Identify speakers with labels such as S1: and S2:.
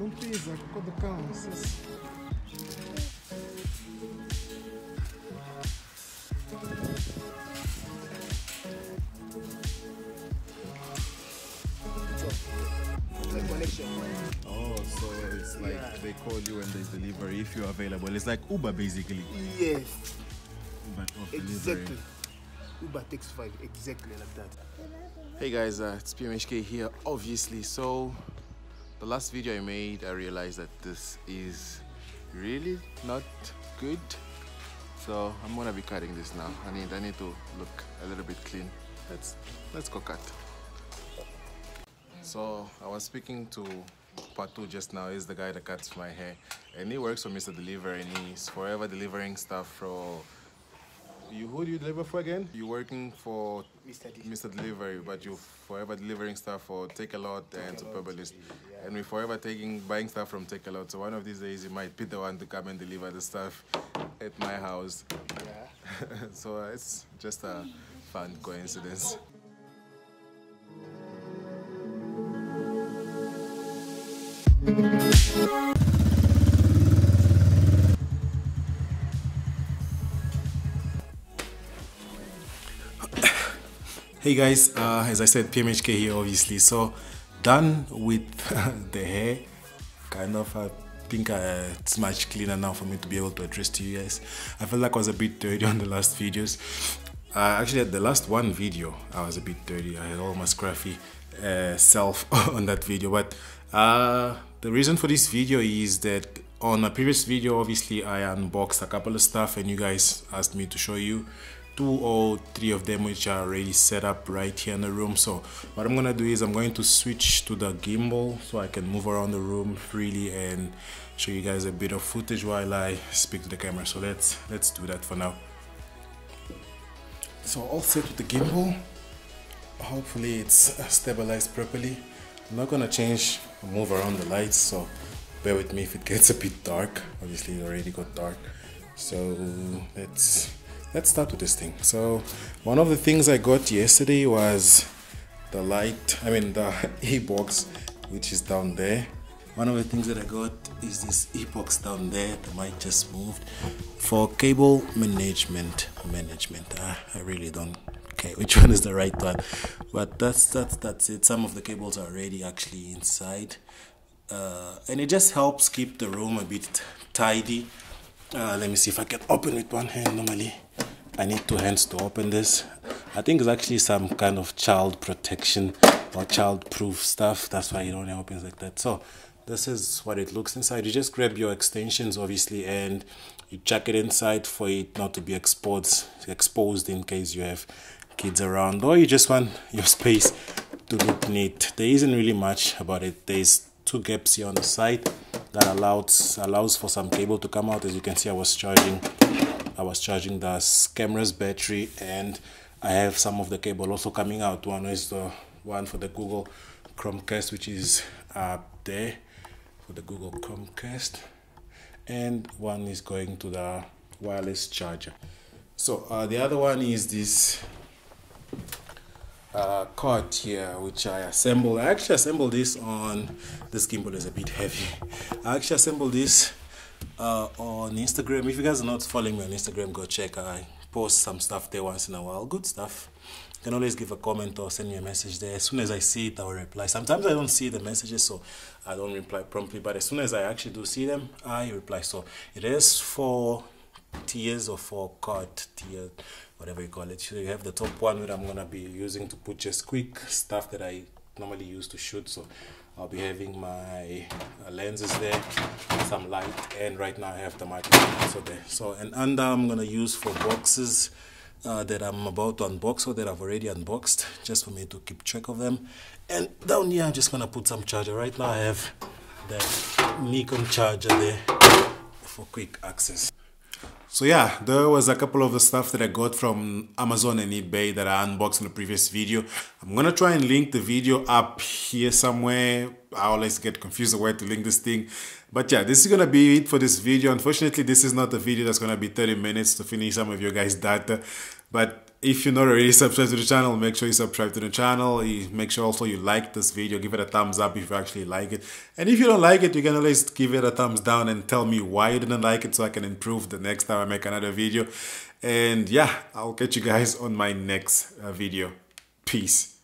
S1: Não pisa, cocô do cão.
S2: Oh, so it's like they call you when there's delivery if you're available. It's like Uber basically.
S3: Yes.
S2: But of
S3: Exactly.
S2: delivery.
S3: Uber takes 5, exactly like that.
S4: Hey guys, it's PMHK here, obviously. So, the last video I made, I realized that this is really not good. So, I'm gonna be cutting this now. I need to look a little bit clean. Let's go cut. So, I was speaking to Patu just now. He's the guy that cuts my hair. And he works for Mr. Deliver, and he's forever delivering stuff for... Who do you deliver for again? You're working for Mr. Delivery, but you're forever delivering stuff for Takealot and Superbalist. Yeah. And we're forever buying stuff from Takealot. So one of these days, you might be the one to come and deliver the stuff at my house. Yeah. So it's just a fun coincidence.
S2: Hey guys, as I said, PMHK here obviously. So done with the hair. Kind of, I think it's much cleaner now for me to be able to address to you guys. I felt like I was a bit dirty on the last videos. Actually, at the last one video, I was a bit dirty. I had all my scruffy self on that video. But the reason for this video is that on a previous video, obviously, I unboxed a couple of stuff and you guys asked me to show you 2 or 3 of them which are already set up right here in the room. So what I'm gonna do is I'm going to switch to the gimbal so I can move around the room freely and show you guys a bit of footage while I speak to the camera. So let's do that for now. So all set with the gimbal. Hopefully it's stabilized properly. I'm not gonna change or move around the lights, so bear with me if it gets a bit dark. Obviously it already got dark. So let's start with this thing. So one of the things I got yesterday was the the e-box, which is down there. One of the things that I got is this e-box down there. The mic just moved for cable management. I really don't care which one is the right one, but that's it. Some of the cables are already actually inside, and it just helps keep the room a bit tidy. Let me see if I can open with one hand. Normally I need 2 hands to open this. I think it's actually some kind of child protection or child proof stuff. That's why it only opens like that. So this is what it looks inside. You just grab your extensions obviously and you chuck it inside for it not to be exposed in case you have kids around or you just want your space to look neat. There isn't really much about it. There's 2 gaps here on the side that allows for some cable to come out. As you can see, I was charging the camera's battery, and I have some of the cable also coming out. One is the one for the Google Chromecast, which is up there for the Google Chromecast, and one is going to the wireless charger. So the other one is this card here, which I assembled. I actually assembled this on this gimbal is a bit heavy. I actually assembled this on Instagram. If you guys are not following me on Instagram, go check. I post some stuff there once in a while, good stuff. You can always give a comment or send me a message there. As soon as I see it, I will reply. Sometimes I don't see the messages, so I don't reply promptly, but as soon as I actually do see them, I reply. So it is 4 tiers or 4 card tier, whatever you call it. So you have the top one that I'm gonna be using to put just quick stuff that I normally use to shoot. So I'll be having my lenses there, some light, and right now I have the microphone also there. So and under I'm gonna use for boxes that I'm about to unbox or that I've already unboxed, just for me to keep track of them. And down here I'm just gonna put some charger. Right now I have the Nikon charger there for quick access. So yeah, there was a couple of the stuff that I got from Amazon and eBay that I unboxed in the previous video. I'm gonna try and link the video up here somewhere. I always get confused where to link this thing. But yeah, this is gonna be it for this video. Unfortunately, this is not a video that's gonna be 30 minutes to finish some of your guys' data. But if you're not already subscribed to the channel, make sure you subscribe to the channel. Make sure also you like this video. Give it a thumbs up if you actually like it. And if you don't like it, you can always give it a thumbs down and tell me why you didn't like it so I can improve the next time I make another video. And yeah, I'll catch you guys on my next video. Peace.